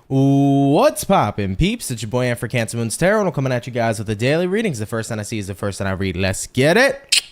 What's poppin', peeps? It's your boy Ant for CancerMoonsTarot, and I'm coming at you guys with the daily readings. The first time I see is the first time I read. Let's get it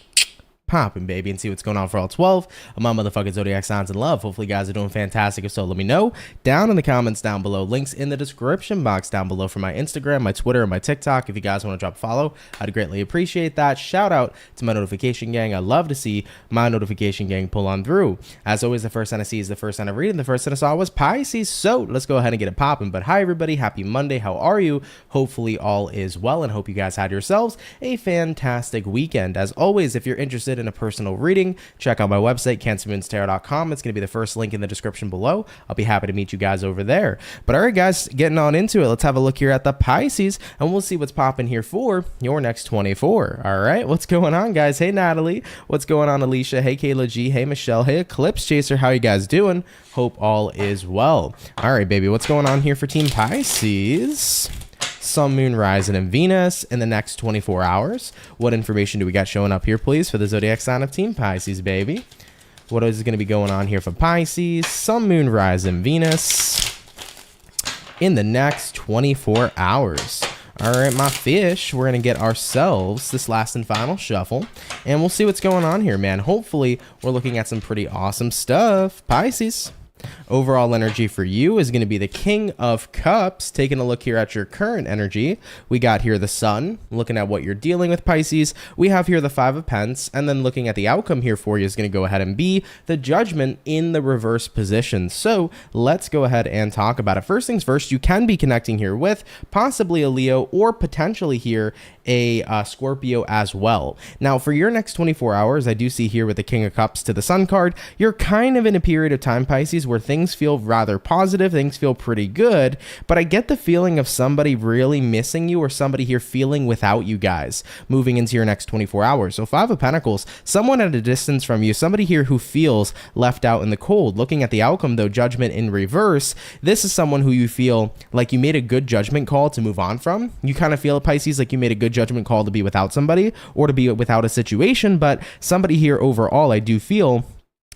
poppin', baby, and see what's going on for all 12 of my motherfucking zodiac signs in love. Hopefully, you guys are doing fantastic. If so, let me know down in the comments down below. Links in the description box down below for my Instagram, my Twitter, and my TikTok. If you guys want to drop a follow, I'd greatly appreciate that. Shout out to my notification gang. I love to see my notification gang pull on through. As always, the first time I see is the first time I read, and the first time I saw was Pisces. So let's go ahead and get it popping. But hi, everybody. Happy Monday. How are you? Hopefully, all is well, and hope you guys had yourselves a fantastic weekend. As always, if you're interested in a personal reading, check out my website, CancerMoonsTarot.com. It's going to be the first link in the description below. I'll be happy to meet you guys over there. But all right, guys, getting on into it, let's have a look here at the Pisces, and we'll see what's popping here for your next 24. All right, what's going on, guys? Hey, Natalie. What's going on, Alicia? Hey, Kayla G. Hey, Michelle. Hey, Eclipse Chaser. How you guys doing? Hope all is well. All right, baby, what's going on here for Team Pisces? Sun, Moon, Rising, and Venus in the next 24 hours. What information do we got showing up here, please, for the zodiac sign of Team Pisces, baby? What is going to be going on here for Pisces? Sun, Moon, Rising, Venus in the next 24 hours. All right, my fish, we're going to get ourselves this last and final shuffle, and we'll see what's going on here, man. Hopefully, we're looking at some pretty awesome stuff. Pisces. Overall energy for you is going to be the King of Cups. Taking a look here at your current energy, we got here the Sun. Looking at what you're dealing with, Pisces, we have here the Five of Pents, and then looking at the outcome here for you is going to go ahead and be the Judgment in the reverse position. So let's go ahead and talk about it. First things first, you can be connecting here with possibly a Leo or potentially here a Scorpio as well. Now, for your next 24 hours, I do see here with the King of Cups to the Sun card, you're kind of in a period of time, Pisces, where things feel rather positive, things feel pretty good, but I get the feeling of somebody really missing you or somebody here feeling without you guys moving into your next 24 hours. So Five of Pentacles, someone at a distance from you, somebody here who feels left out in the cold. Looking at the outcome, though, Judgment in reverse, this is someone who you feel like you made a good judgment call to move on from. You kind of feel, Pisces, like you made a good judgment call to be without somebody or to be without a situation, but somebody here overall, I do feel,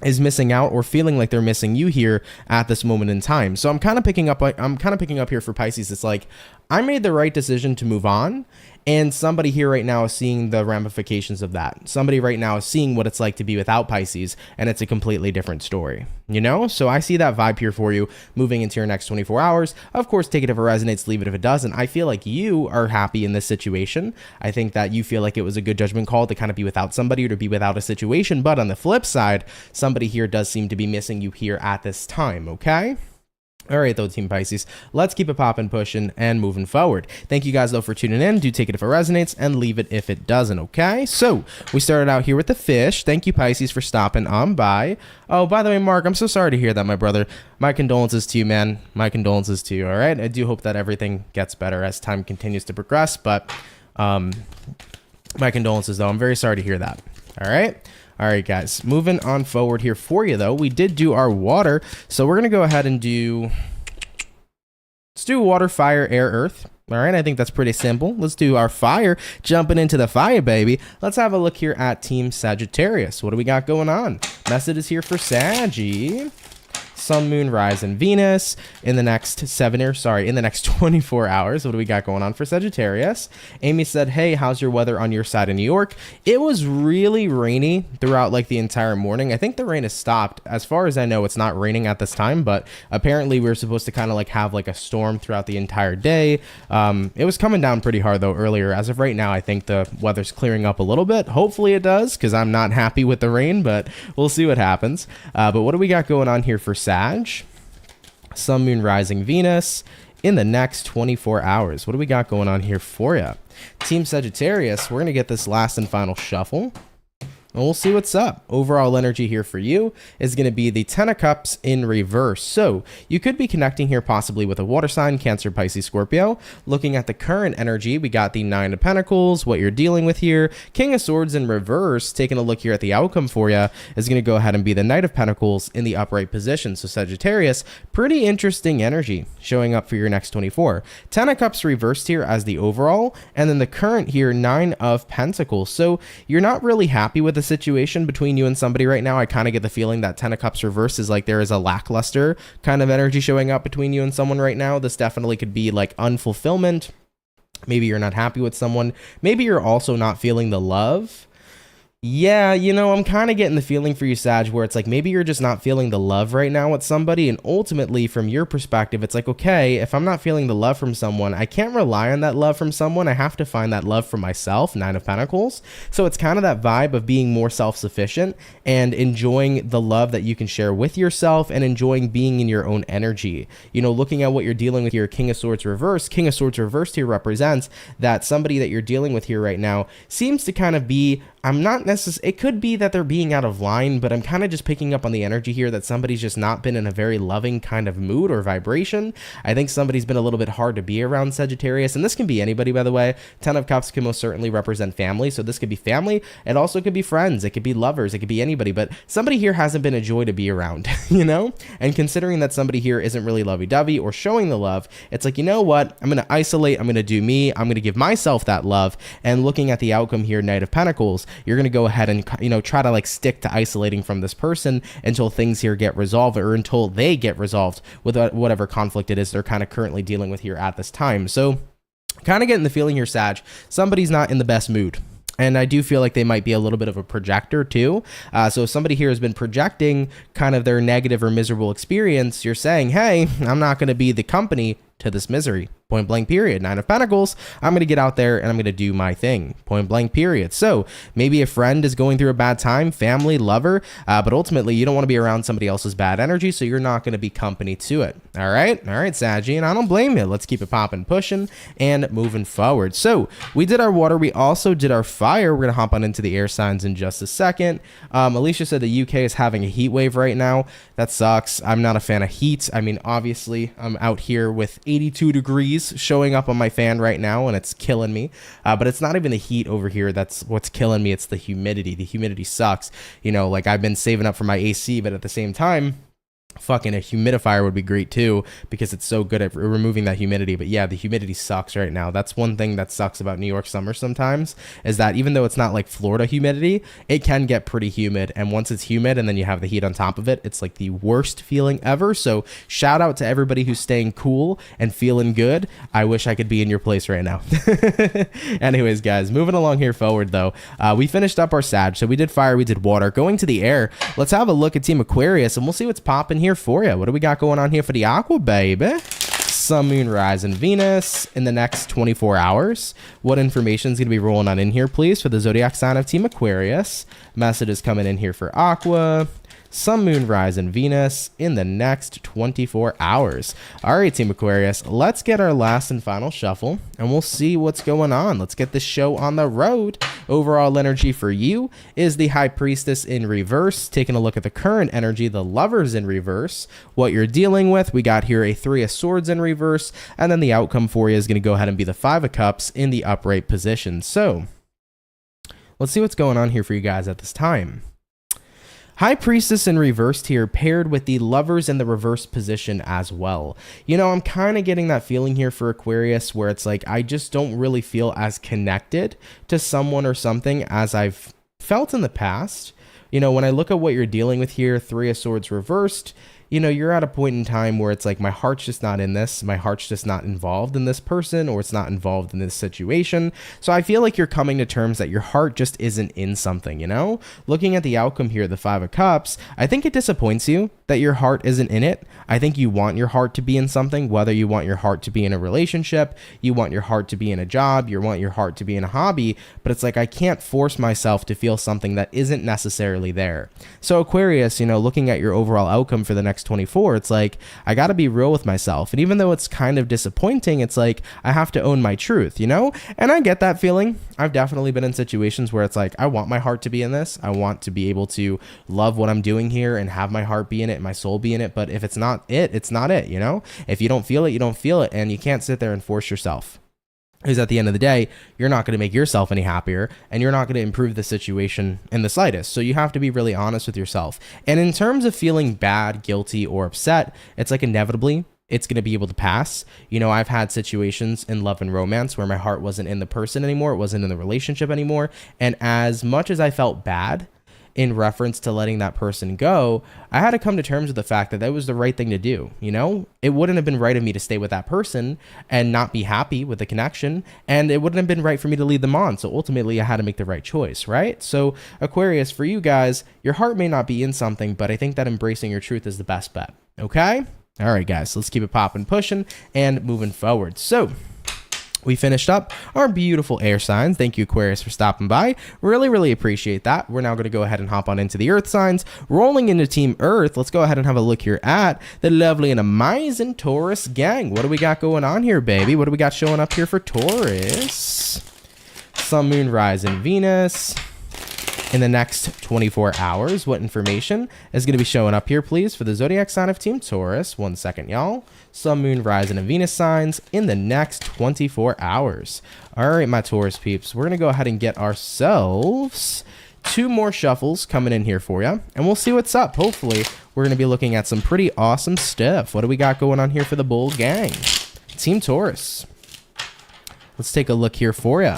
is missing out or feeling like they're missing you here at this moment in time. So I'm kind of picking up here for Pisces. It's like I made the right decision to move on, and somebody here right now is seeing the ramifications of that. Somebody right now is seeing what it's like to be without Pisces, and it's a completely different story, you know? So I see that vibe here for you moving into your next 24 hours. Of course, take it if it resonates, leave it if it doesn't. I feel like you are happy in this situation. I think that you feel like it was a good judgment call to kind of be without somebody or to be without a situation. But on the flip side, somebody here does seem to be missing you here at this time, okay? All right, though, Team Pisces, let's keep it popping, pushing, and moving forward. Thank you guys, though, for tuning in. Do take it if it resonates, and leave it if it doesn't, okay? So we started out here with the fish. Thank you, Pisces, for stopping on by. Oh, by the way, Mark, I'm so sorry to hear that, my brother. My condolences to you, man. My condolences to you, all right? I do hope that everything gets better as time continues to progress, but my condolences, though. I'm very sorry to hear that, all right? All right, guys, moving on forward here for you, though. We did do our water, so we're going to go ahead and let's do water, fire, air, earth. All right, I think that's pretty simple. Let's do our fire, jumping into the fire, baby. Let's have a look here at Team Sagittarius. What do we got going on? Message is here for Saggy. Sun, Moon, Rising, Venus in the next 24 hours. What do we got going on for Sagittarius? Amy said, hey, how's your weather on your side of New York? It was really rainy throughout like the entire morning. I think the rain has stopped. As far as I know, it's not raining at this time, but apparently we were supposed to kind of like have like a storm throughout the entire day. It was coming down pretty hard though earlier. As of right now, I think the weather's clearing up a little bit. Hopefully it does, because I'm not happy with the rain, but we'll see what happens. But what do we got going on here for Sag? Sun, Moon, Rising, Venus in the next 24 hours. What do we got going on here for you? Team Sagittarius, we're going to get this last and final shuffle, and we'll see what's up. Overall energy here for you is going to be the Ten of Cups in reverse. So you could be connecting here possibly with a water sign, Cancer, Pisces, Scorpio. Looking at the current energy, we got the Nine of Pentacles, what you're dealing with here. King of Swords in reverse. Taking a look here at the outcome for you is going to go ahead and be the Knight of Pentacles in the upright position. So Sagittarius, pretty interesting energy showing up for your next 24. Ten of Cups reversed here as the overall, and then the current here, Nine of Pentacles. So you're not really happy with the situation between you and somebody right now. I kind of get the feeling that 10 of Cups reverse is like there is a lackluster kind of energy showing up between you and someone right now. This definitely could be like unfulfillment. Maybe you're not happy with someone. Maybe you're also not feeling the love. Yeah, you know, I'm kind of getting the feeling for you, Sag, where it's like maybe you're just not feeling the love right now with somebody. And ultimately, from your perspective, it's like, okay, if I'm not feeling the love from someone, I can't rely on that love from someone. I have to find that love for myself, 9 of Pentacles. So it's kind of that vibe of being more self-sufficient and enjoying the love that you can share with yourself and enjoying being in your own energy. You know, looking at what you're dealing with here, King of Swords reversed. King of Swords reversed here represents that somebody that you're dealing with here right now seems to kind of be, I'm not necessarily, it could be that they're being out of line, but I'm kind of just picking up on the energy here that somebody's just not been in a very loving kind of mood or vibration. I think somebody's been a little bit hard to be around, Sagittarius, and this can be anybody, by the way. 10 of Cups can most certainly represent family, so this could be family. It also could be friends. It could be lovers. It could be anybody, but somebody here hasn't been a joy to be around, you know? And considering that somebody here isn't really lovey-dovey or showing the love, it's like, you know what? I'm going to isolate. I'm going to do me. I'm going to give myself that love. And looking at the outcome here, Knight of Pentacles, you're going to go ahead and, you know, try to like stick to isolating from this person until things here get resolved, or until they get resolved with whatever conflict it is they're kind of currently dealing with here at this time. So kind of getting the feeling here, Sag, somebody's not in the best mood. And I do feel like they might be a little bit of a projector too. So if somebody here has been projecting kind of their negative or miserable experience, you're saying, hey, I'm not going to be the company to this misery. Point blank period. 9 of Pentacles, I'm going to get out there and I'm going to do my thing. Point blank period. So maybe a friend is going through a bad time, family, lover, but ultimately you don't want to be around somebody else's bad energy, so you're not going to be company to it. All right, Saggy, and I don't blame you. Let's keep it popping, pushing, and moving forward. So we did our water. We also did our fire. We're going to hop on into the air signs in just a second. Alicia said the UK is having a heat wave right now. That sucks. I'm not a fan of heat. I mean, obviously, I'm out here with 82 degrees showing up on my fan right now, and it's killing me. But it's not even the heat over here that's what's killing me. It's the humidity. The humidity sucks. You know, like I've been saving up for my AC, but at the same time, fucking a humidifier would be great too, because it's so good at removing that humidity. But yeah, the humidity sucks right now. That's one thing that sucks about New York summer sometimes, is that even though it's not like Florida humidity, it can get pretty humid. And once it's humid and then you have the heat on top of it, it's like the worst feeling ever. So shout out to everybody who's staying cool and feeling good. I wish I could be in your place right now. Anyways, guys, moving along here forward though, we finished up our Sag. So we did fire, we did water. Going to the air, let's have a look at Team Aquarius and we'll see what's popping here for you. What do we got going on here for the Aqua, baby? Sun, Moon, Rise, and Venus in the next 24 hours. What information is going to be rolling on in here, please, for the zodiac sign of Team Aquarius? Messages coming in here for Aqua, Sun, Moon, Rise, and Venus in the next 24 hours. All right, Team Aquarius, let's get our last and final shuffle, and we'll see what's going on. Let's get this show on the road. Overall energy for you is the High Priestess in reverse. Taking a look at the current energy, the Lovers in reverse. What you're dealing with, we got here a 3 of Swords in reverse, and then the outcome for you is going to go ahead and be the 5 of Cups in the upright position. So let's see what's going on here for you guys at this time. High Priestess in reversed here, paired with the Lovers in the reverse position as well. You know, I'm kind of getting that feeling here for Aquarius where it's like, I just don't really feel as connected to someone or something as I've felt in the past. You know, when I look at what you're dealing with here, 3 of Swords reversed, you know, you're at a point in time where it's like, my heart's just not in this. My heart's just not involved in this person, or it's not involved in this situation. So I feel like you're coming to terms that your heart just isn't in something, you know? Looking at the outcome here, the 5 of Cups, I think it disappoints you that your heart isn't in it. I think you want your heart to be in something, whether you want your heart to be in a relationship, you want your heart to be in a job, you want your heart to be in a hobby, but it's like, I can't force myself to feel something that isn't necessarily there. So Aquarius, you know, looking at your overall outcome for the next 24, it's like, I got to be real with myself. And even though it's kind of disappointing, it's like, I have to own my truth, you know? And I get that feeling. I've definitely been in situations where it's like, I want my heart to be in this. I want to be able to love what I'm doing here and have my heart be in it and my soul be in it. But if it's not it, it's not it, you know? If you don't feel it, you don't feel it. And you can't sit there and force yourself. Because at the end of the day, you're not going to make yourself any happier, and you're not going to improve the situation in the slightest. So you have to be really honest with yourself. And in terms of feeling bad, guilty, or upset, it's like inevitably, it's going to be able to pass. You know, I've had situations in love and romance where my heart wasn't in the person anymore. It wasn't in the relationship anymore. And as much as I felt bad, in reference to letting that person go, I had to come to terms with the fact that that was the right thing to do. You know, it wouldn't have been right of me to stay with that person and not be happy with the connection. And it wouldn't have been right for me to lead them on. So ultimately I had to make the right choice, right? So Aquarius, for you guys, your heart may not be in something, but I think that embracing your truth is the best bet. Okay. All right, guys, let's keep it popping, pushing and moving forward. So we finished up our beautiful air signs. Thank you, Aquarius, for stopping by. Really appreciate that. We're now going to go ahead and hop on into the earth signs. Rolling into Team Earth, let's go ahead and have a look here at the lovely and amazing Taurus gang. What do we got going on here, baby? What do we got showing up here for Taurus? Sun, Moon, Rise, and Venus. In the next 24 hours, what information is going to be showing up here, please, for the zodiac sign of Team Taurus? 1 second, y'all. Sun, Moon, Rise, and Venus signs in the next 24 hours. All right, my Taurus peeps, we're going to go ahead and get ourselves 2 more shuffles coming in here for you, and we'll see what's up. Hopefully, we're going to be looking at some pretty awesome stuff. What do we got going on here for the bull gang? Team Taurus. Let's take a look here for you.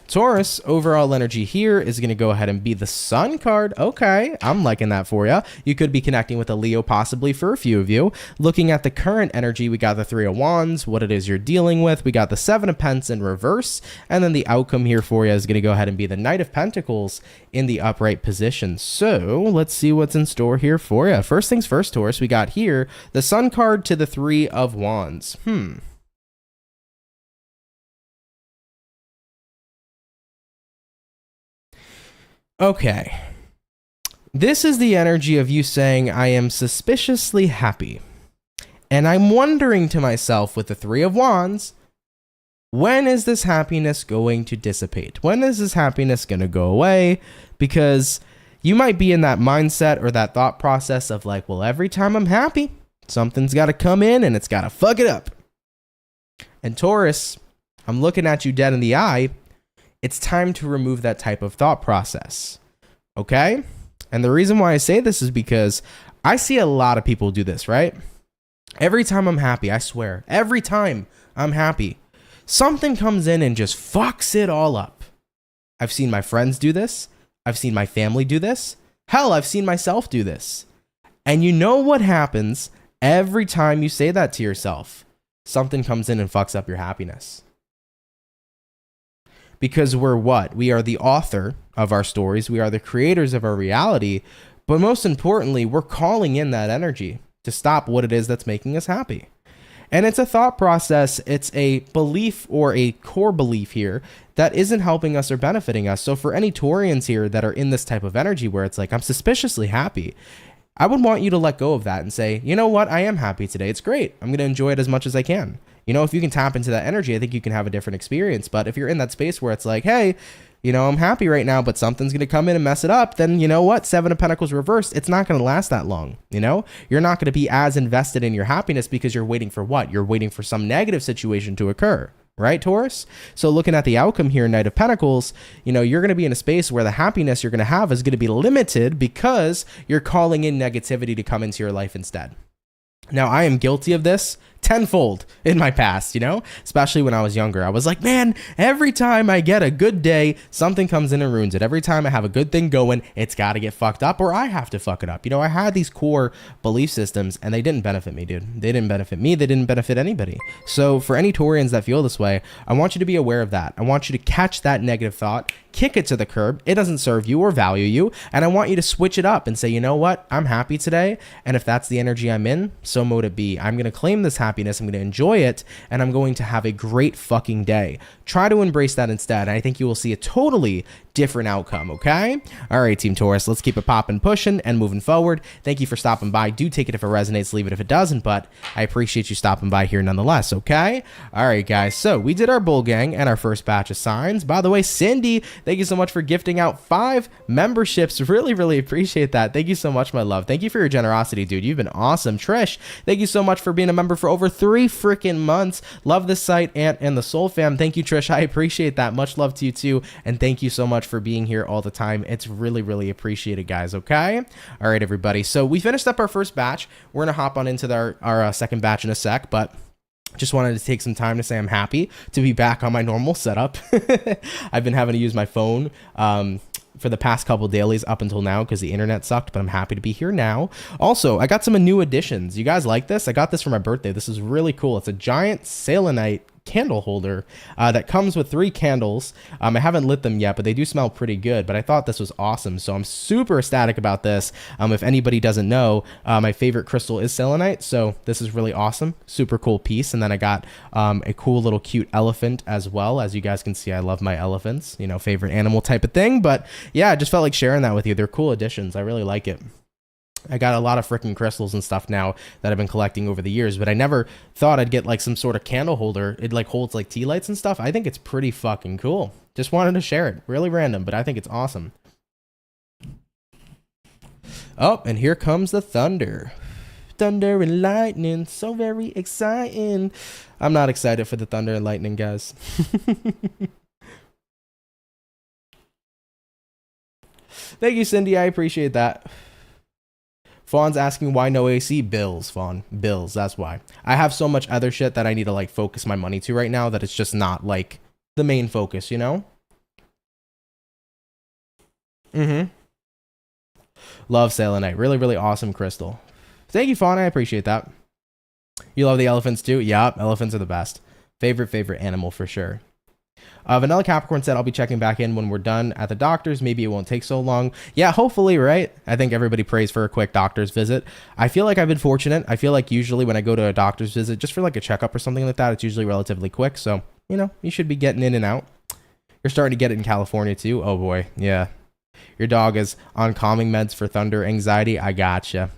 Taurus, overall energy here is going to go ahead and be the Sun card. Okay, I'm liking that for you. You could be connecting with a Leo possibly for a few of you. Looking at the current energy, we got the 3 of Wands, what it is you're dealing with. We got the 7 of Pentacles in reverse. And then the outcome here for you is going to go ahead and be the Knight of Pentacles in the upright position. So let's see what's in store here for you. First things first, Taurus, we got here the Sun card to the 3 of Wands. Okay, this is the energy of you saying, I am suspiciously happy. And I'm wondering to myself with the 3 of Wands, when is this happiness going to dissipate? When is this happiness going to go away? Because you might be in that mindset or that thought process of like, well, every time I'm happy, something's got to come in and it's got to fuck it up. And Taurus, I'm looking at you dead in the eye. It's time to remove that type of thought process, okay? And the reason why I say this is because I see a lot of people do this, right? Every time I'm happy, I swear, every time I'm happy, something comes in and just fucks it all up. I've seen my friends do this. I've seen my family do this. Hell, I've seen myself do this. And you know what happens every time you say that to yourself? Something comes in and fucks up your happiness. Because we're what? We are the author of our stories. We are the creators of our reality. But most importantly, we're calling in that energy to stop what it is that's making us happy. And it's a thought process. It's a belief or a core belief here that isn't helping us or benefiting us. So for any Taurians here that are in this type of energy where it's like, I'm suspiciously happy, I would want you to let go of that and say, you know what? I am happy today. It's great. I'm going to enjoy it as much as I can. You know, if you can tap into that energy, I think you can have a different experience. But if you're in that space where it's like, hey, you know, I'm happy right now, but something's going to come in and mess it up, then you know what? 7 of Pentacles reversed. It's not going to last that long. You know, you're not going to be as invested in your happiness because you're waiting for what? You're waiting for some negative situation to occur. Right, Taurus? So looking at the outcome here, Knight of Pentacles, you know, you're going to be in a space where the happiness you're going to have is going to be limited because you're calling in negativity to come into your life instead. Now, I am guilty of this tenfold in my past, you know, especially when I was younger. I was like, man, every time I get a good day, something comes in and ruins it. Every time I have a good thing going, it's got to get fucked up or I have to fuck it up. You know, I had these core belief systems and they didn't benefit me, dude. They didn't benefit me. They didn't benefit anybody. So for any Taurians that feel this way, I want you to be aware of that. I want you to catch that negative thought, kick it to the curb. It doesn't serve you or value you. And I want you to switch it up and say, you know what? I'm happy today. And if that's the energy I'm in, so mote it be. I'm going to claim this happiness. I'm going to enjoy it. And I'm going to have a great fucking day. Try to embrace that instead. And I think you will see a totally different outcome. Okay. All right, Team Taurus, let's keep it popping, pushing and moving forward. Thank you for stopping by. Do take it if it resonates, leave it if it doesn't, but I appreciate you stopping by here nonetheless. Okay. All right, guys. So we did our bull gang and our first batch of signs. By the way, Cindy, thank you so much for gifting out 5 memberships. Really appreciate that. Thank you so much, my love. Thank you for your generosity, dude. You've been awesome. Trish, thank you so much for being a member for over 3 freaking months. Love this site and the Soul Fam. Thank you, Trish. I appreciate that. Much love to you too. And thank you so much for being here all the time. It's really appreciated, guys. Okay. All right, everybody. So we finished up our first batch. We're going to hop on into our second batch in a sec, but just wanted to take some time to say I'm happy to be back on my normal setup. I've been having to use my phone for the past couple dailies up until now because the internet sucked, but I'm happy to be here now. Also, I got some new additions. You guys like this? I got this for my birthday. This is really cool. It's a giant selenite candle holder that comes with 3 candles. I haven't lit them yet, but they do smell pretty good, but I thought this was awesome, so I'm super ecstatic about this. If anybody doesn't know, my favorite crystal is selenite, so this is really awesome. Super cool piece. And then I got a cool little cute elephant as well. As you guys can see, I love my elephants, you know, favorite animal type of thing. But yeah, I just felt like sharing that with you. They're cool additions. I really like it. I got a lot of freaking crystals and stuff now that I've been collecting over the years, but I never thought I'd get like some sort of candle holder. It like holds like tea lights and stuff. I think it's pretty fucking cool. Just wanted to share it. Really random, but I think it's awesome. Oh, and here comes the thunder. Thunder and lightning, so very exciting. I'm not excited for the thunder and lightning, guys. Thank you, Cindy. I appreciate that. Fawn's asking why no AC. Bills, Fawn. Bills, that's why. I have so much other shit that I need to like focus my money to right now that it's just not like the main focus, you know? Love selenite. Really, really awesome crystal. Thank you, Fawn. I appreciate that. You love the elephants too? Yeah, elephants are the best. Favorite animal for sure. Vanilla Capricorn said, I'll be checking back in when we're done at the doctor's. Maybe it won't take so long. Yeah, hopefully, right? I think everybody prays for a quick doctor's visit. I feel like I've been fortunate. I feel like usually when I go to a doctor's visit, just for like a checkup or something like that, it's usually relatively quick. So, you know, you should be getting in and out. You're starting to get it in California too. Oh boy. Yeah. Your dog is on calming meds for thunder anxiety. I gotcha.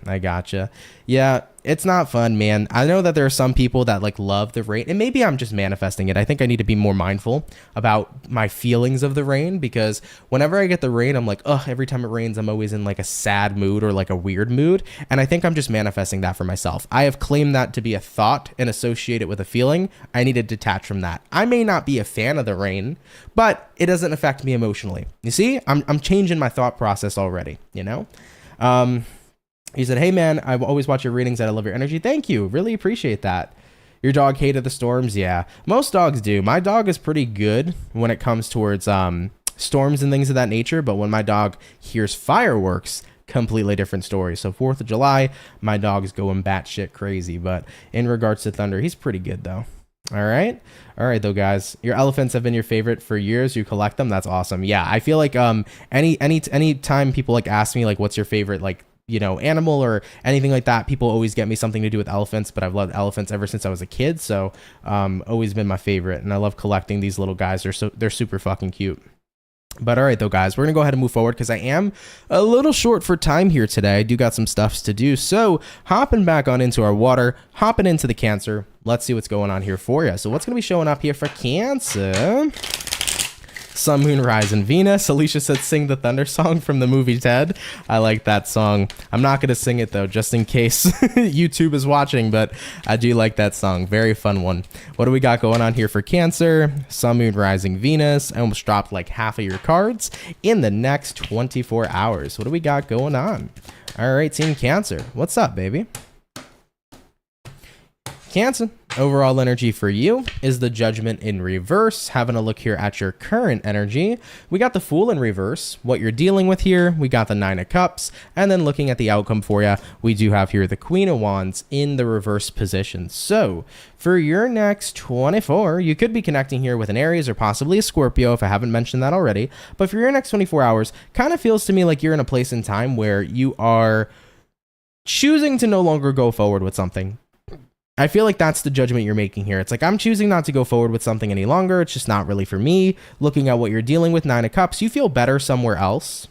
Yeah, it's not fun, man. I know that there are some people that like love the rain, and maybe I'm just manifesting it. I think I need to be more mindful about my feelings of the rain, because whenever I get the rain, I'm like, oh, every time it rains, I'm always in like a sad mood or like a weird mood. And I think I'm just manifesting that for myself. I have claimed that to be a thought and associate it with a feeling. I need to detach from that. I may not be a fan of the rain, but it doesn't affect me emotionally. You see, I'm changing my thought process already, you know? He said, hey man, I always watch your readings and I love your energy. Thank you. Really appreciate that. Your dog hated the storms? Yeah, most dogs do. My dog is pretty good when it comes towards storms and things of that nature. But when my dog hears fireworks, completely different story. So 4th of July, my dog is going batshit crazy. But in regards to thunder, he's pretty good though. All right though, guys. Your elephants have been your favorite for years. You collect them. That's awesome. Yeah, I feel like any time people like ask me like what's your favorite like, you know, animal or anything like that, people always get me something to do with elephants. But I've loved elephants ever since I was a kid, so always been my favorite. And I love collecting these little guys. They're super fucking cute. But all right though, guys, we're gonna go ahead and move forward because I am a little short for time here today. I do got some stuffs to do, so hopping back on into our water, hopping into the Cancer. Let's see what's going on here for you. So what's gonna be showing up here for Cancer? Sun, Moon, Rise, and Venus. Alicia said, sing the thunder song from the movie Ted. I like that song. I'm not going to sing it, though, just in case YouTube is watching, but I do like that song. Very fun one. What do we got going on here for Cancer? Sun, Moon, Rising, Venus. I almost dropped like half of your cards in the next 24 hours. What do we got going on? All right, Team Cancer. What's up, baby? Cancer, overall energy for you is the Judgment in reverse. Having a look here at your current energy, we got the Fool in reverse. What you're dealing with here, we got the 9 of Cups, and then looking at the outcome for you, we do have here the Queen of Wands in the reverse position. So for your next 24, you could be connecting here with an Aries or possibly a Scorpio if I haven't mentioned that already. But for your next 24 hours, kind of feels to me like you're in a place in time where you are choosing to no longer go forward with something. I feel like that's the judgment you're making here. It's like, I'm choosing not to go forward with something any longer. It's just not really for me. Looking at what you're dealing with, 9 of Cups, you feel better somewhere else.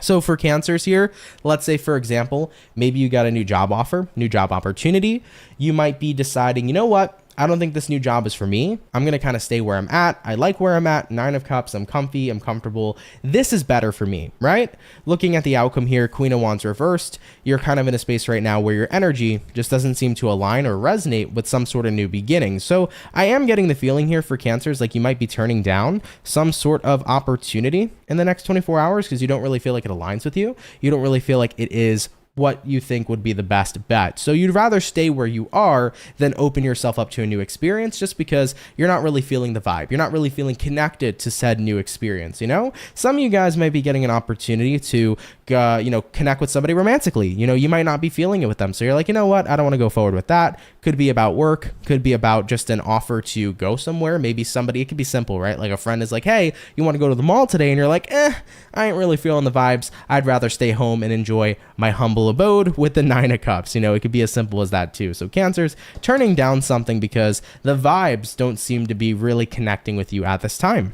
So for Cancers here, let's say, for example, maybe you got a new job offer, new job opportunity. You might be deciding, you know what? I don't think this new job is for me. I'm going to kind of stay where I'm at. I like where I'm at. 9 of Cups. I'm comfy. I'm comfortable. This is better for me, right? Looking at the outcome here, Queen of Wands reversed. You're kind of in a space right now where your energy just doesn't seem to align or resonate with some sort of new beginning. So I am getting the feeling here for Cancers like you might be turning down some sort of opportunity in the next 24 hours because you don't really feel like it aligns with you. You don't really feel like it is what you think would be the best bet. So you'd rather stay where you are than open yourself up to a new experience, just because you're not really feeling the vibe. You're not really feeling connected to said new experience, you know? Some of you guys might be getting an opportunity to, connect with somebody romantically. You might not be feeling it with them. So you're like, you know what? I don't want to go forward with that. Could be about work. Could be about just an offer to go somewhere. Maybe somebody, it could be simple, right? Like a friend is like, hey, you want to go to the mall today? And you're like, I ain't really feeling the vibes. I'd rather stay home and enjoy my humble abode with the 9 of Cups. It could be as simple as that too. So Cancers, turning down something because the vibes don't seem to be really connecting with you at this time.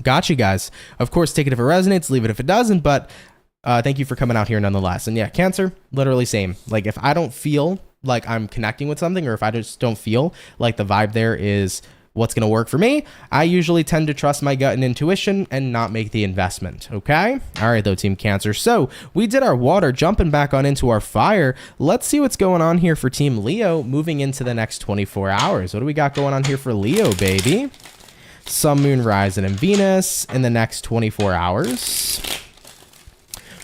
Got you guys. Of course, take it if it resonates, leave it if it doesn't, but thank you for coming out here nonetheless. And yeah, Cancer, literally same. Like if I don't feel like I'm connecting with something, or if I just don't feel like the vibe there is what's going to work for me, I usually tend to trust my gut and intuition and not make the investment. Okay. All right, though, Team Cancer. So we did our water, jumping back on into our fire. Let's see what's going on here for Team Leo moving into the next 24 hours. What do we got going on here for Leo, baby? Sun, Moon, Rising, and Venus in the next 24 hours.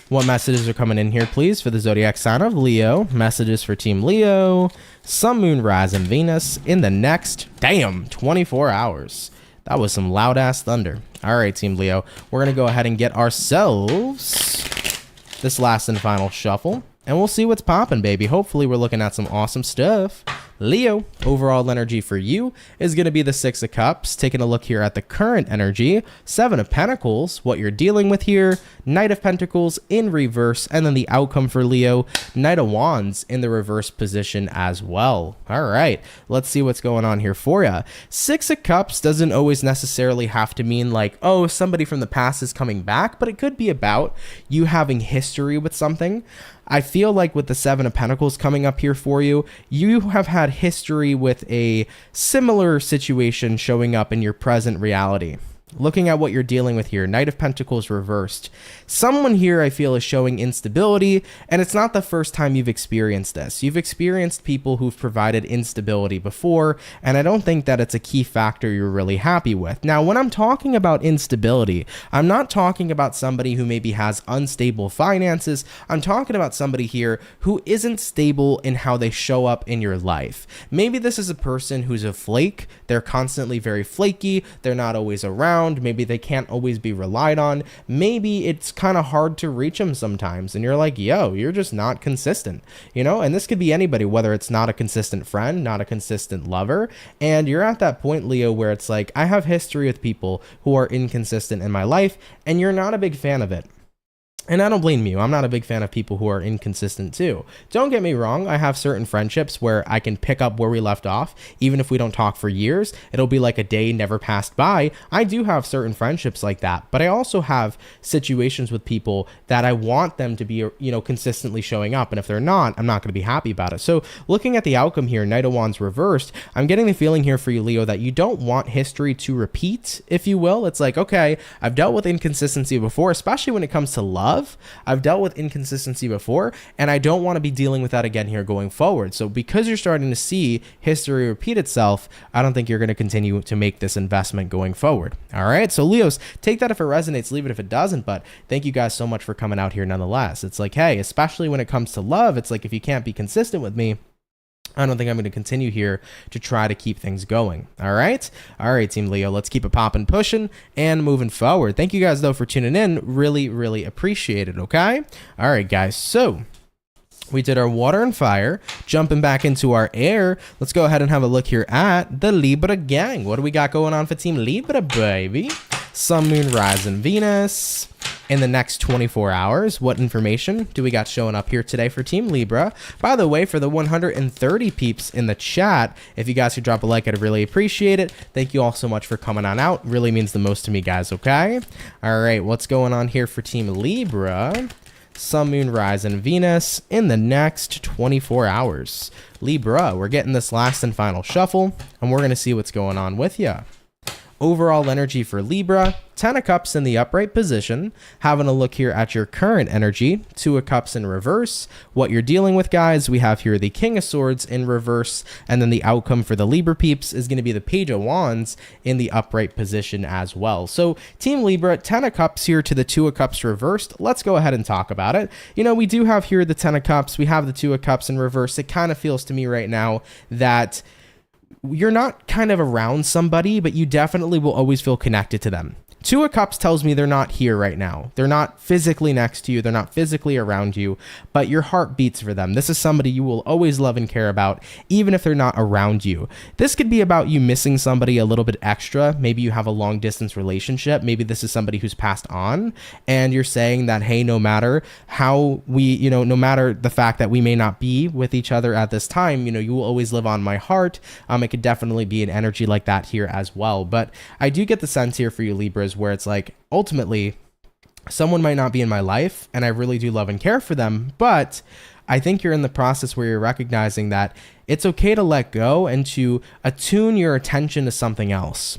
What messages are coming in here, please, for the zodiac sign of Leo? Messages for Team Leo, Sun, Moon, Rising, Venus in the next, 24 hours. That was some loud ass thunder. All right, Team Leo, we're going to go ahead and get ourselves this last and final shuffle, and we'll see what's popping, baby. Hopefully, we're looking at some awesome stuff. Leo, overall energy for you is going to be the 6 of Cups. Taking a look here at the current energy, 7 of Pentacles, what you're dealing with here, Knight of Pentacles in reverse, and then the outcome for Leo, Knight of Wands in the reverse position as well. All right, let's see what's going on here for you. 6 of Cups doesn't always necessarily have to mean like, oh, somebody from the past is coming back, but it could be about you having history with something. I feel like with the 7 of Pentacles coming up here for you, you have had history with a similar situation showing up in your present reality. Looking at what you're dealing with here, Knight of Pentacles reversed. Someone here I feel is showing instability, and it's not the first time you've experienced this. You've experienced people who've provided instability before, and I don't think that it's a key factor you're really happy with. Now, when I'm talking about instability, I'm not talking about somebody who maybe has unstable finances. I'm talking about somebody here who isn't stable in how they show up in your life. Maybe this is a person who's a flake. They're constantly very flaky. They're not always around. Maybe they can't always be relied on. Maybe it's kind of hard to reach them sometimes, and you're like, yo, you're just not consistent, and this could be anybody, whether it's not a consistent friend, not a consistent lover, and you're at that point, Leo, where it's like, I have history with people who are inconsistent in my life, and you're not a big fan of it. And I don't blame you. I'm not a big fan of people who are inconsistent too. Don't get me wrong. I have certain friendships where I can pick up where we left off. Even if we don't talk for years, it'll be like a day never passed by. I do have certain friendships like that, but I also have situations with people that I want them to be, consistently showing up. And if they're not, I'm not going to be happy about it. So looking at the outcome here, Knight of Wands reversed, I'm getting the feeling here for you, Leo, that you don't want history to repeat, if you will. It's like, okay, I've dealt with inconsistency before, especially when it comes to love. I've dealt with inconsistency before, and I don't want to be dealing with that again here going forward. So because you're starting to see history repeat itself, I don't think you're going to continue to make this investment going forward. All right. So Leos, take that if it resonates, leave it if it doesn't. But thank you guys so much for coming out here nonetheless. It's like, hey, especially when it comes to love, it's like, if you can't be consistent with me, I don't think I'm going to continue here to try to keep things going. All right, Team Leo, let's keep it popping, pushing, and moving forward. Thank you guys, though, for tuning in. Really, really appreciate it, okay? All right, guys, so we did our water and fire, jumping back into our air. Let's go ahead and have a look here at the Libra gang. What do we got going on for Team Libra, baby? Sun, Moon, Rising, Venus in the next 24 hours. What information do we got showing up here today for Team Libra? By the way, for the 130 peeps in the chat, if you guys could drop a like, I'd really appreciate it. Thank you all so much for coming on out. Really means the most to me, guys, okay? All right, what's going on here for Team Libra? Sun, Moon, Rising, Venus in the next 24 hours. Libra, we're getting this last and final shuffle, and we're going to see what's going on with you. Overall energy for Libra, 10 of Cups in the upright position. Having a look here at your current energy, 2 of Cups in reverse. What you're dealing with, guys, we have here the King of Swords in reverse, and then the outcome for the Libra peeps is going to be the Page of Wands in the upright position as well. So Team Libra, 10 of Cups here to the 2 of Cups reversed. Let's go ahead and talk about it. You know, we do have here the 10 of Cups. We have the 2 of Cups in reverse. It kind of feels to me right now that you're not kind of around somebody, but you definitely will always feel connected to them. 2 of Cups tells me they're not here right now. They're not physically next to you. They're not physically around you, but your heart beats for them. This is somebody you will always love and care about, even if they're not around you. This could be about you missing somebody a little bit extra. Maybe you have a long distance relationship. Maybe this is somebody who's passed on, and you're saying that, hey, no matter how we, no matter the fact that we may not be with each other at this time, you will always live on my heart. It could definitely be an energy like that here as well. But I do get the sense here for you Libras where it's like, ultimately, someone might not be in my life, and I really do love and care for them, but I think you're in the process where you're recognizing that it's okay to let go and to attune your attention to something else.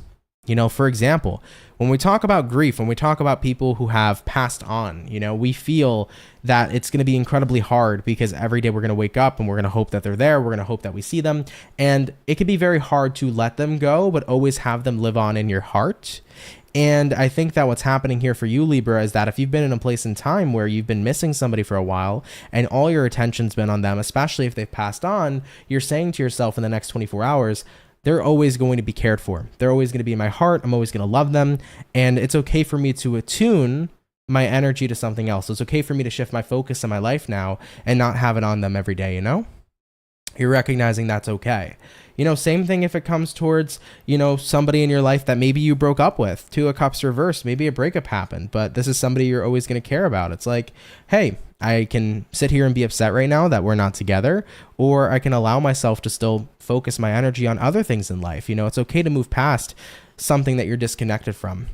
For example, when we talk about grief, when we talk about people who have passed on, we feel that it's going to be incredibly hard because every day we're going to wake up and we're going to hope that they're there. We're going to hope that we see them. And it can be very hard to let them go, but always have them live on in your heart. And I think that what's happening here for you, Libra, is that if you've been in a place in time where you've been missing somebody for a while and all your attention's been on them, especially if they've passed on, you're saying to yourself in the next 24 hours, they're always going to be cared for. They're always going to be in my heart. I'm always going to love them. And it's okay for me to attune my energy to something else. It's okay for me to shift my focus in my life now and not have it on them every day, You're recognizing that's okay. Same thing if it comes towards, somebody in your life that maybe you broke up with. 2 of Cups reversed, maybe a breakup happened, but this is somebody you're always going to care about. It's like, hey, I can sit here and be upset right now that we're not together, or I can allow myself to still focus my energy on other things in life. It's okay to move past something that you're disconnected from,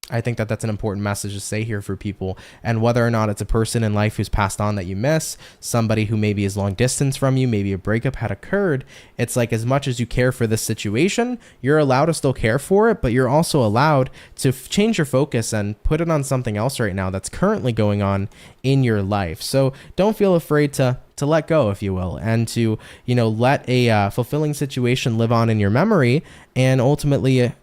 I think that that's an important message to say here for people. And whether or not it's a person in life who's passed on that you miss, somebody who maybe is long distance from you, maybe a breakup had occurred, it's like as much as you care for this situation, you're allowed to still care for it, but you're also allowed to change your focus and put it on something else right now that's currently going on in your life. So don't feel afraid to let go, if you will, and to, let a fulfilling situation live on in your memory and ultimately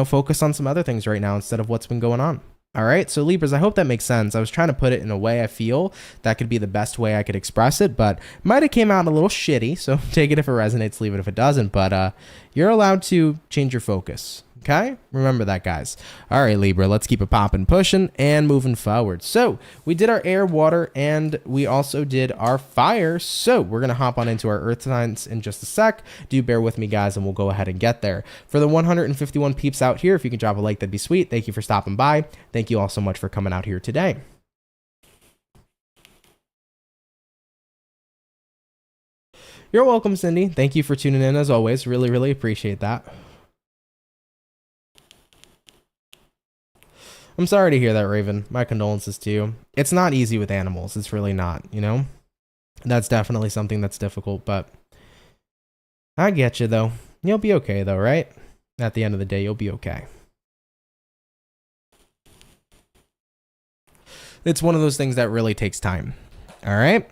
focus on some other things right now instead of what's been going on. All right. So Libras, I hope that makes sense. I was trying to put it in a way I feel that could be the best way I could express it, but might have came out a little shitty. So take it if it resonates, leave it if it doesn't, but you're allowed to change your focus. Okay? Remember that, guys. All right, Libra, let's keep it popping, pushing, and moving forward. So we did our air, water, and we also did our fire. So we're going to hop on into our earth signs in just a sec. Do bear with me, guys, and we'll go ahead and get there. For the 151 peeps out here, if you can drop a like, that'd be sweet. Thank you for stopping by. Thank you all so much for coming out here today. You're welcome, Cindy. Thank you for tuning in as always. Really, really appreciate that. I'm sorry to hear that, Raven. My condolences to you. It's not easy with animals. It's really not, That's definitely something that's difficult, but I get you, though. You'll be okay, though, right? At the end of the day, you'll be okay. It's one of those things that really takes time. All right,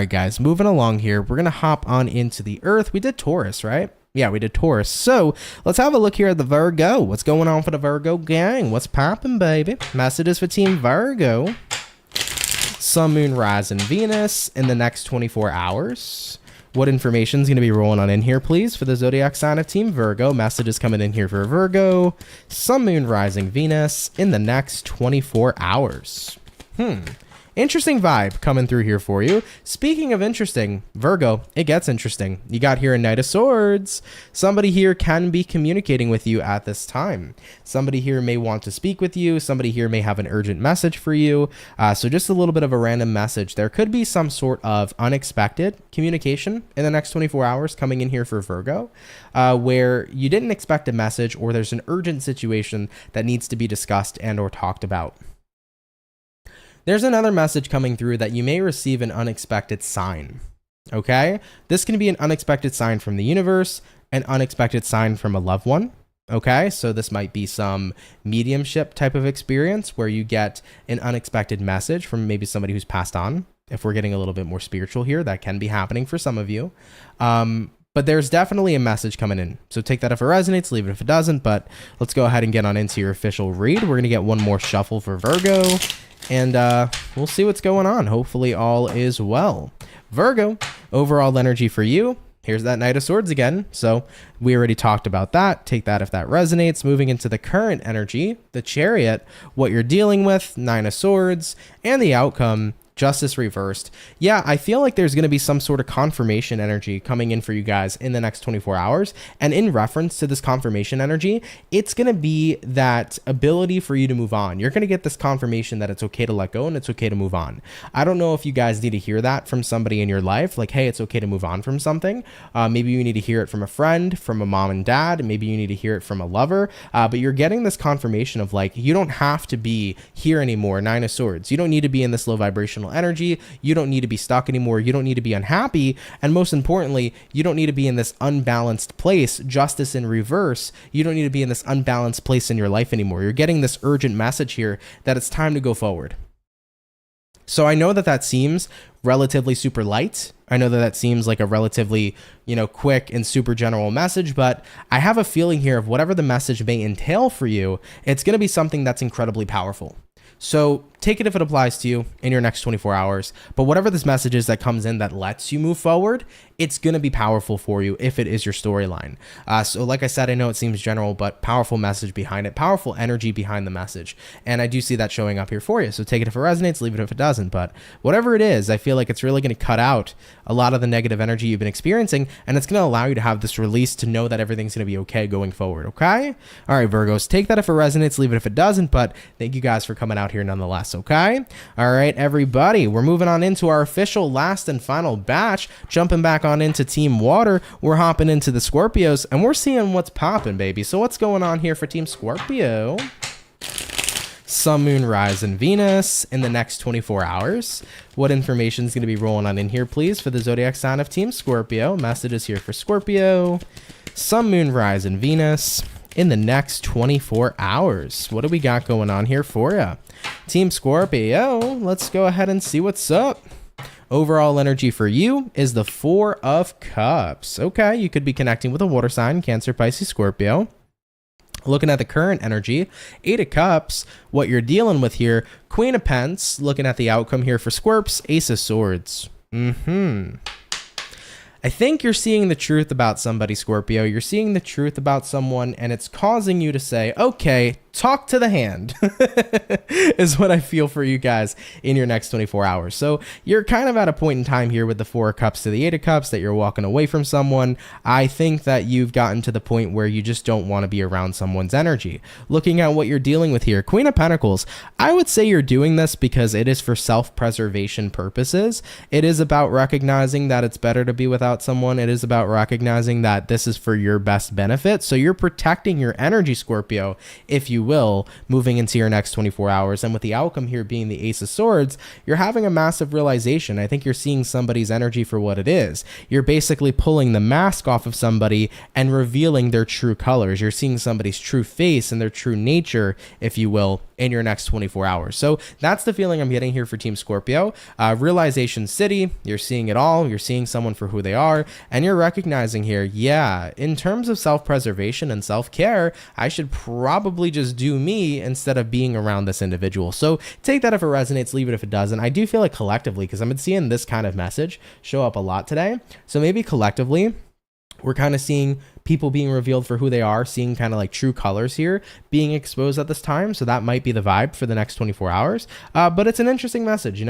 guys. Moving along here. We're going to hop on into the Earth. We did Taurus, right? Yeah, we did Taurus. So let's have a look here at the Virgo. What's going on for the Virgo gang? What's popping, baby? Messages for Team Virgo. Sun, Moon, Rise, and Venus in the next 24 hours. What information is going to be rolling on in here, please, for the zodiac sign of Team Virgo? Messages coming in here for Virgo. Sun, Moon, Rising, Venus in the next 24 hours. Interesting vibe coming through here for you. Speaking of interesting, Virgo, it gets interesting. You got here a Knight of Swords. Somebody here can be communicating with you at this time. Somebody here may want to speak with you. Somebody here may have an urgent message for you. So just a little bit of a random message. There could be some sort of unexpected communication in the next 24 hours coming in here for Virgo, where you didn't expect a message or there's an urgent situation that needs to be discussed and or talked about. There's another message coming through that you may receive an unexpected sign, okay? This can be an unexpected sign from the universe, an unexpected sign from a loved one, Okay, so this might be some mediumship type of experience where you get an unexpected message from maybe somebody who's passed on. If we're getting a little bit more spiritual here, that can be happening for some of you. But there's definitely a message coming in. So take that if it resonates, leave it if it doesn't. But let's go ahead and get on into your official read. We're going to get one more shuffle for Virgo, and we'll see what's going on. Hopefully all is well. Virgo, overall energy for you. Here's that Knight of Swords again. So we already talked about that. Take that if that resonates. Moving into the current energy, the Chariot, what you're dealing with, Nine of Swords, and the outcome, Justice reversed. Yeah, I feel like there's going to be some sort of confirmation energy coming in for you guys in the next 24 hours. And in reference to this confirmation energy, it's going to be that ability for you to move on. You're going to get this confirmation that it's okay to let go and it's okay to move on. I don't know if you guys need to hear that from somebody in your life, like, hey, it's okay to move on from something. Maybe you need to hear it from a friend, from a mom and dad. Maybe you need to hear it from a lover. But you're getting this confirmation of like, you don't have to be here anymore. Nine of Swords. You don't need to be in this low vibrational energy. You don't need to be stuck anymore. You don't need to be unhappy. And most importantly, you don't need to be in this unbalanced place, justice in reverse. You don't need to be in this unbalanced place in your life anymore. You're getting this urgent message here that it's time to go forward. So I know that that seems relatively super light. I know that that seems like a relatively, quick and super general message, but I have a feeling here of whatever the message may entail for you, it's going to be something that's incredibly powerful. So take it if it applies to you in your next 24 hours. But whatever this message is that comes in that lets you move forward, it's going to be powerful for you if it is your storyline. So like I said, I know it seems general, but powerful message behind it, powerful energy behind the message. And I do see that showing up here for you. So take it if it resonates, leave it if it doesn't. But whatever it is, I feel like it's really going to cut out a lot of the negative energy you've been experiencing. And it's going to allow you to have this release to know that everything's going to be okay going forward. Okay? All right, Virgos, take that if it resonates, leave it if it doesn't. But thank you guys for coming out here nonetheless. Okay? All right, everybody, we're moving on into our official last and final batch, jumping back on into Team Water. We're hopping into the Scorpios, and we're seeing what's popping, baby. So what's going on here for Team Scorpio? Sun, Moon, Rise, and Venus in the next 24 hours. What information is going to be rolling on in here, please, for the zodiac sign of Team Scorpio? Messages here for Scorpio. Sun, Moon, Rise, and Venus in the next 24 hours. What do we got going on here for you? Team Scorpio, let's go ahead and see what's up. Overall energy for you is the Four of Cups. Okay, you could be connecting with a water sign, Cancer, Pisces, Scorpio. Looking at the current energy, Eight of Cups, what you're dealing with here, Queen of Pentacles, looking at the outcome here for Scorps, Ace of Swords. I think you're seeing the truth about somebody, Scorpio. You're seeing the truth about someone, and it's causing you to say, okay, talk to the hand, is what I feel for you guys in your next 24 hours. So you're kind of at a point in time here with the Four of Cups to the Eight of Cups that you're walking away from someone. I think that you've gotten to the point where you just don't want to be around someone's energy. Looking at what you're dealing with here, Queen of Pentacles, I would say you're doing this because it is for self-preservation purposes. It is about recognizing that it's better to be without someone. It is about recognizing that this is for your best benefit. So you're protecting your energy, Scorpio, if you will, moving into your next 24 hours. And with the outcome here being the Ace of Swords, you're having a massive realization. I think you're seeing somebody's energy for what it is. You're basically pulling the mask off of somebody and revealing their true colors. You're seeing somebody's true face and their true nature, if you will, in your next 24 hours. So that's the feeling I'm getting here for Team Scorpio. Realization City, you're seeing it all. You're seeing someone for who they are, and you're recognizing here, yeah, in terms of self-preservation and self-care, I should probably just do me instead of being around this individual. So take that if it resonates, leave it if it doesn't. I do feel like collectively, because I've been seeing this kind of message show up a lot today. So maybe collectively, we're kind of seeing people being revealed for who they are, seeing kind of like true colors here being exposed at this time. So that might be the vibe for the next 24 hours. But it's an interesting message,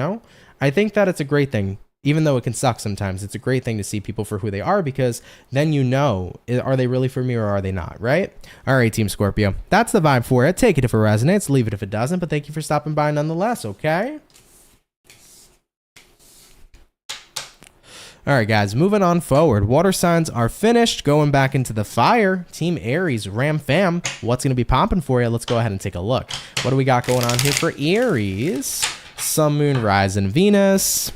I think that it's a great thing. Even though it can suck sometimes, it's a great thing to see people for who they are, because then are they really for me or are they not, right? All right, Team Scorpio, that's the vibe for it. Take it if it resonates, leave it if it doesn't, but thank you for stopping by nonetheless, okay? All right, guys, moving on forward. Water signs are finished. Going back into the fire. Team Aries, Ram Fam, what's going to be popping for you? Let's go ahead and take a look. What do we got going on here for Aries? Sun, Moon, Rise, and Venus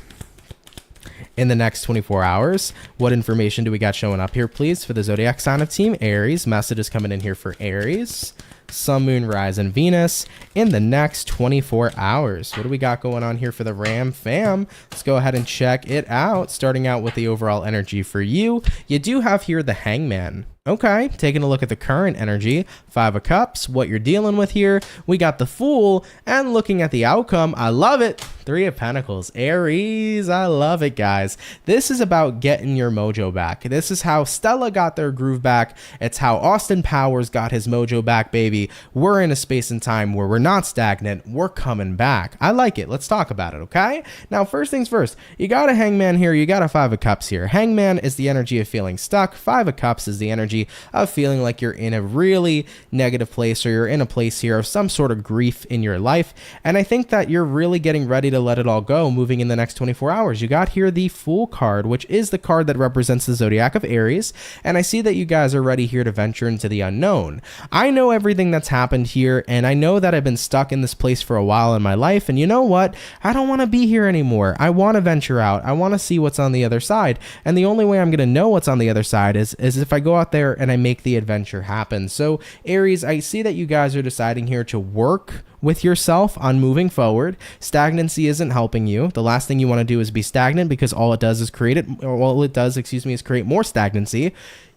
in the next 24 hours. What information do we got showing up here, please, for the zodiac sign of Team Aries? Message is coming in here for Aries. Sun, Moon, Rise, and Venus in the next 24 hours. What do we got going on here for the Ram fam? Let's go ahead and check it out. Starting out with the overall energy for you. You do have here the Hangman. Okay, taking a look at the current energy, 5 of Cups, what you're dealing with here. We got the Fool, and looking at the outcome, I love it. 3 of Pentacles, Aries, I love it, guys. This is about getting your mojo back. This is how Stella got their groove back. It's how Austin Powers got his mojo back, baby. We're in a space and time where we're not stagnant. We're coming back. I like it. Let's talk about it, okay? Now, first things first, you got a Hangman here. You got a 5 of Cups here. Hangman is the energy of feeling stuck. 5 of Cups is the energy of feeling like you're in a really negative place, or you're in a place here of some sort of grief in your life. And I think that you're really getting ready to let it all go moving in the next 24 hours. You got here the Fool card, which is the card that represents the zodiac of Aries. And I see that you guys are ready here to venture into the unknown. I know everything that's happened here, and I know that I've been stuck in this place for a while in my life. And you know what? I don't want to be here anymore. I want to venture out. I want to see what's on the other side. And the only way I'm going to know what's on the other side is if I go out there and I make the adventure happen. So Aries, I see that you guys are deciding here to work with yourself on moving forward. Stagnancy isn't helping you. The last thing you want to do is be stagnant, because all it does is create more stagnancy.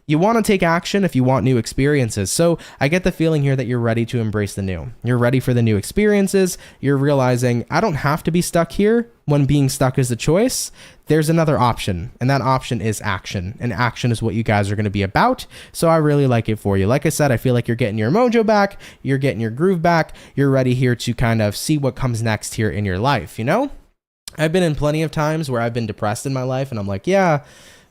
You want to take action if you want new experiences. So I get the feeling here that you're ready to embrace the new. You're ready for the new experiences. You're realizing I don't have to be stuck here when being stuck is a choice. There's another option, and that option is action. And action is what you guys are going to be about. So I really like it for you. Like I said, I feel like you're getting your mojo back. You're getting your groove back. You're ready here to kind of see what comes next here in your life, you know? I've been in plenty of times where I've been depressed in my life, and I'm like, yeah,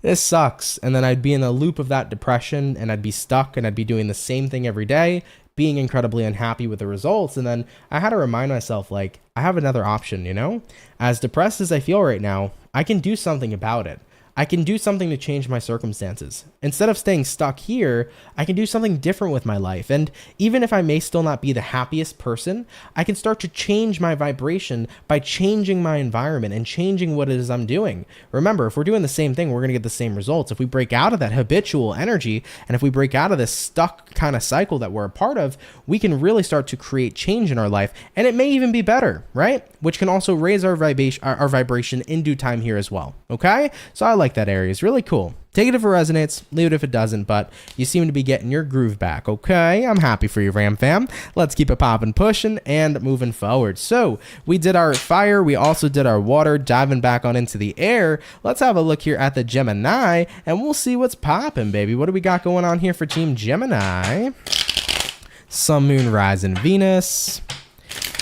this sucks. And then I'd be in a loop of that depression, and I'd be stuck, and I'd be doing the same thing every day, being incredibly unhappy with the results. And then I had to remind myself, like, I have another option, you know? As depressed as I feel right now, I can do something about it. I can do something to change my circumstances. Instead of staying stuck here, I can do something different with my life. And even if I may still not be the happiest person, I can start to change my vibration by changing my environment and changing what it is I'm doing. Remember, if we're doing the same thing, we're going to get the same results. If we break out of that habitual energy, and if we break out of this stuck kind of cycle that we're a part of, we can really start to create change in our life. And it may even be better, right? Which can also raise our vibration in due time here as well. Okay? So I like that, Aries. Really cool. Take it if it resonates, leave it if it doesn't, but you seem to be getting your groove back, okay? I'm happy for you, Ram fam. Let's keep it popping, pushing, and moving forward. So we did our fire, we also did our water, diving back on into the air. Let's have a look here at the Gemini, and we'll see what's popping, baby. What do we got going on here for Team Gemini? Sun, Moon, Rise, and Venus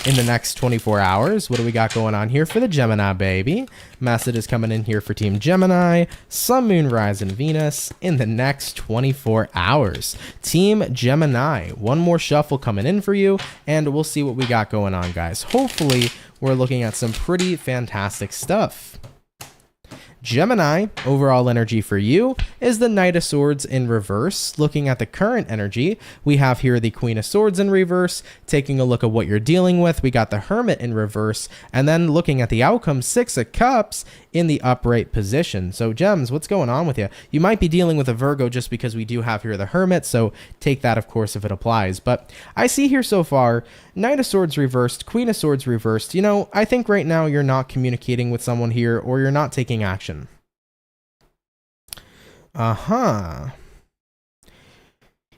in the next 24 hours. What do we got going on here for the Gemini, baby? Message is coming in here for Team Gemini. Sun, Moon, Rise, and Venus in the next 24 hours. Team Gemini, one more shuffle coming in for you, and we'll see what we got going on, guys. Hopefully, we're looking at some pretty fantastic stuff. Gemini, overall energy for you is the Knight of Swords in reverse. Looking at the current energy, we have here the Queen of Swords in reverse. Taking a look at what you're dealing with, we got the Hermit in reverse. And then looking at the outcome, 6 of Cups in the upright position. So Gems, what's going on with you? You might be dealing with a Virgo just because we do have here the Hermit. So take that, of course, if it applies. But I see here so far, Knight of Swords reversed, Queen of Swords reversed. You know, I think right now you're not communicating with someone here, or you're not taking action.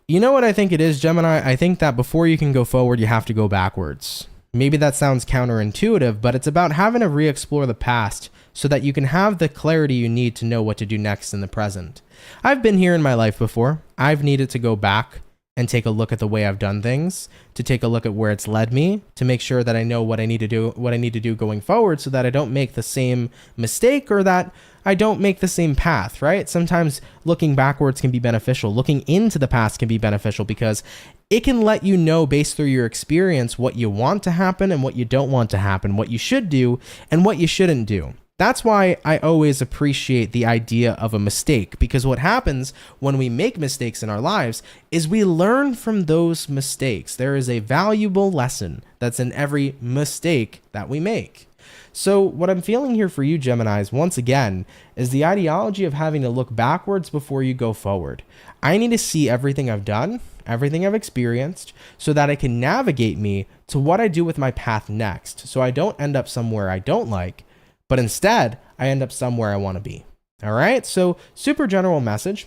You know what I think it is, Gemini? I think that before you can go forward, you have to go backwards. Maybe that sounds counterintuitive, but it's about having to re-explore the past so that you can have the clarity you need to know what to do next in the present. I've been here in my life before. I've needed to go back and take a look at the way I've done things, to take a look at where it's led me, to make sure that I know what I need to do going forward, so that I don't make the same mistake, or that I don't make the same path, right? Sometimes looking backwards can be beneficial. Looking into the past can be beneficial, because it can let you know, based through your experience, what you want to happen and what you don't want to happen, what you should do and what you shouldn't do. That's why I always appreciate the idea of a mistake, because what happens when we make mistakes in our lives is we learn from those mistakes. There is a valuable lesson that's in every mistake that we make. So what I'm feeling here for you, Geminis, once again, is the ideology of having to look backwards before you go forward. I need to see everything I've done, everything I've experienced, so that it can navigate me to what I do with my path next. So I don't end up somewhere I don't like, but instead I end up somewhere I want to be. All right. So super general message.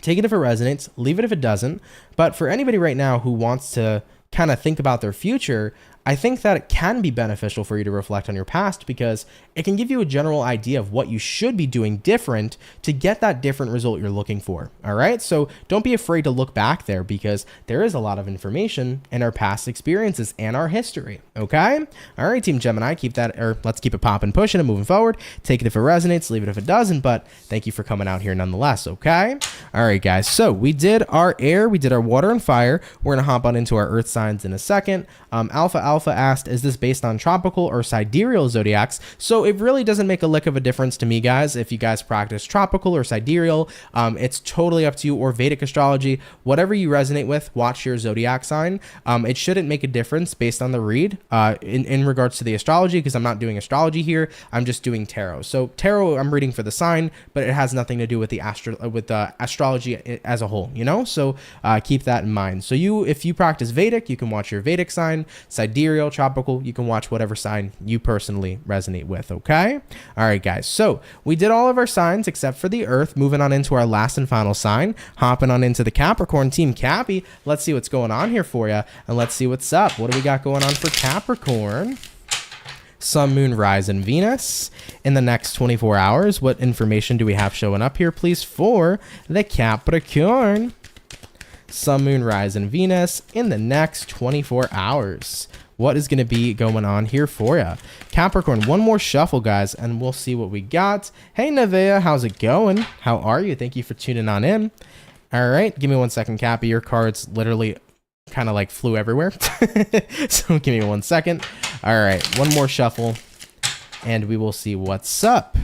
Take it if it resonates, leave it if it doesn't. But for anybody right now who wants to kind of think about their future, I think that it can be beneficial for you to reflect on your past because it can give you a general idea of what you should be doing different to get that different result you're looking for. All right. So don't be afraid to look back there because there is a lot of information in our past experiences and our history. Okay. All right, Team Gemini, keep that, or let's keep it popping, pushing and moving forward. Take it if it resonates, leave it if it doesn't. But thank you for coming out here nonetheless. Okay. All right, guys. So we did our air, we did our water and fire. We're going to hop on into our earth signs in a second. Alpha asked, is this based on tropical or sidereal zodiacs? So it really doesn't make a lick of a difference to me, guys. If you guys practice tropical or sidereal, it's totally up to you, or Vedic astrology, whatever you resonate with, watch your zodiac sign. It shouldn't make a difference based on the read in regards to the astrology, because I'm not doing astrology here. I'm just doing tarot. So tarot, I'm reading for the sign, but it has nothing to do with the astrology as a whole, you know? So keep that in mind. So if you practice Vedic, you can watch your Vedic sign. Sidereal, tropical, you can watch whatever sign you personally resonate with. Okay. All right, guys. So we did all of our signs except for the earth. Moving on into our last and final sign, hopping on into the Capricorn. Team Cappy, let's see what's going on here for you. And let's see what's up. What do we got going on for Capricorn? Sun, Moon, Rise, and Venus in the next 24 hours. What information do we have showing up here, please, for the Capricorn? Sun, Moon, Rise, and Venus in the next 24 hours. What is going to be going on here for you? Capricorn, one more shuffle, guys, and we'll see what we got. Hey, Nevaeh, how's it going? How are you? Thank you for tuning on in. All right, give me 1 second, Cappy. Your cards literally kind of like flew everywhere. So give me 1 second. All right, one more shuffle, and we will see what's up.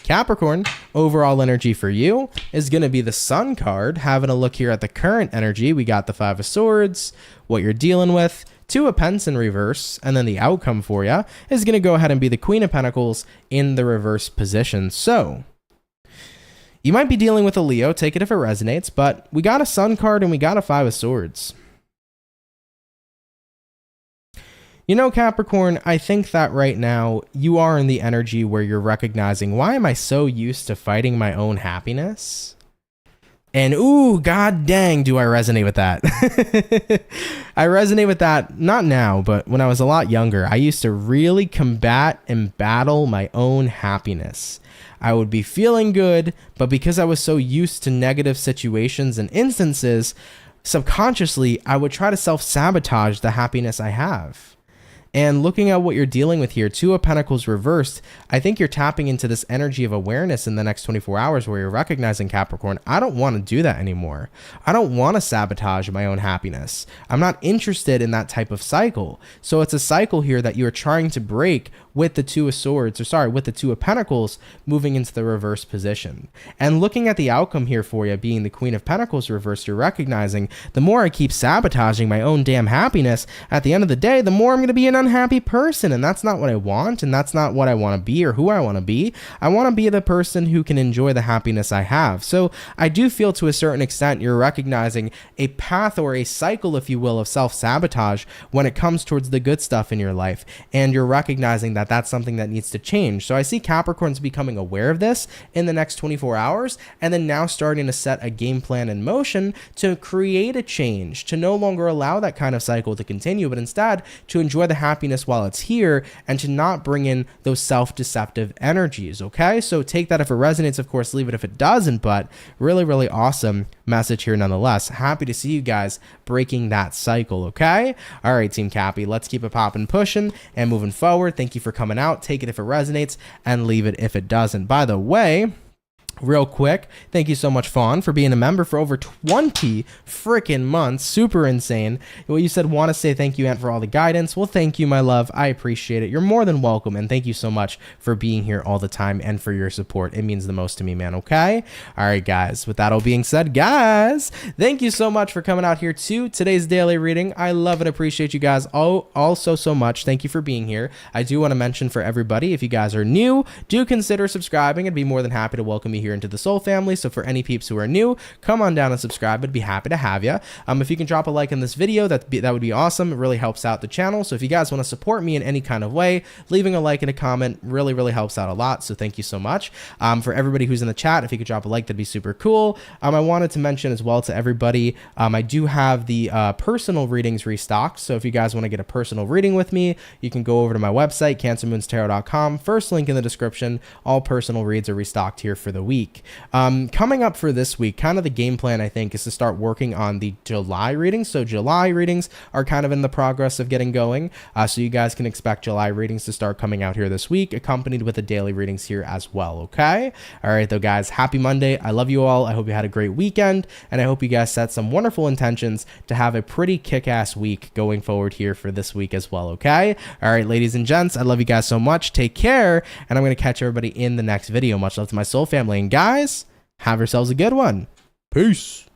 Capricorn, overall energy for you is going to be the Sun card. Having a look here at the current energy, we got the Five of Swords, what you're dealing with, Two of Pence in reverse, and then the outcome for you is going to go ahead and be the Queen of Pentacles in the reverse position. So you might be dealing with a Leo, take it if it resonates, but we got a Sun card and we got a Five of Swords. You know, Capricorn, I think that right now you are in the energy where you're recognizing, why am I so used to fighting my own happiness? And ooh, god dang, do I resonate with that. I resonate with that, not now, but when I was a lot younger. I used to really combat and battle my own happiness. I would be feeling good, but because I was so used to negative situations and instances, subconsciously, I would try to self-sabotage the happiness I have. And looking at what you're dealing with here, Two of Pentacles reversed, I think you're tapping into this energy of awareness in the next 24 hours where you're recognizing, Capricorn, I don't want to do that anymore. I don't want to sabotage my own happiness. I'm not interested in that type of cycle. So it's a cycle here that you're trying to break with the Two of Swords, with the Two of Pentacles moving into the reverse position. And looking at the outcome here for you being the Queen of Pentacles reversed, you're recognizing the more I keep sabotaging my own damn happiness, at the end of the day, the more I'm going to be an unhappy person. And that's not what I want. And that's not what I want to be or who I want to be. I want to be the person who can enjoy the happiness I have. So I do feel to a certain extent you're recognizing a path or a cycle, if you will, of self-sabotage when it comes towards the good stuff in your life. And you're recognizing that that's something that needs to change. So I see Capricorns becoming aware of this in the next 24 hours and then now starting to set a game plan in motion to create a change, to no longer allow that kind of cycle to continue, but instead to enjoy the happiness while it's here and to not bring in those self-deceptive energies. Okay, so take that if it resonates, of course, leave it if it doesn't, but really, really awesome message here nonetheless. Happy to see you guys breaking that cycle. Okay, all right, Team Cappy, let's keep it popping, pushing and moving forward. Thank you for coming out. Take it if it resonates and leave it if it doesn't. By the way, Real quick, thank you so much, Fawn, for being a member for over 20 freaking months. Super insane. Well, you said, want to say thank you, Aunt, for all the guidance. Well, thank you, my love. I appreciate it. You're more than welcome, and thank you so much for being here all the time and for your support. It means the most to me, man, okay? All right, guys, with that all being said, guys, thank you so much for coming out here to today's daily reading. I love and appreciate you guys all so much. Thank you for being here. I do want to mention for everybody, if you guys are new, do consider subscribing. I'd be more than happy to welcome you here into the Soul family. So for any peeps who are new, come on down and subscribe. I'd be happy to have you. If you can drop a like in this video, that would be awesome. It really helps out the channel. So if you guys want to support me in any kind of way, leaving a like and a comment really helps out a lot. So thank you so much. For everybody who's in the chat, if you could drop a like, that'd be super cool. I wanted to mention as well to everybody, I do have the personal readings restocked. So if you guys want to get a personal reading with me, you can go over to my website, CancerMoonsTarot.com. First link in the description. All personal reads are restocked here for the week. Coming up for this week, kind of the game plan, I think, is to start working on the July readings. So July readings are kind of in the progress of getting going. So you guys can expect July readings to start coming out here this week, accompanied with the daily readings here as well. Okay. All right, though, guys, happy Monday. I love you all. I hope you had a great weekend, and I hope you guys set some wonderful intentions to have a pretty kick-ass week going forward here for this week as well. Okay. All right, ladies and gents, I love you guys so much. Take care, and I'm going to catch everybody in the next video. Much love to my soul family, and guys, have yourselves a good one. Peace.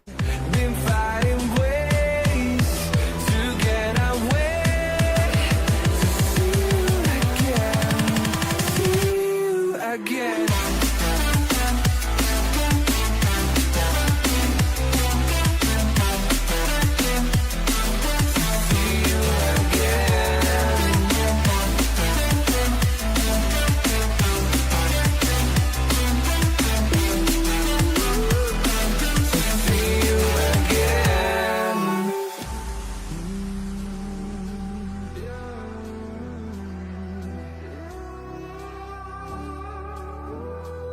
Been fighting ways to get away, to see you again, see you again.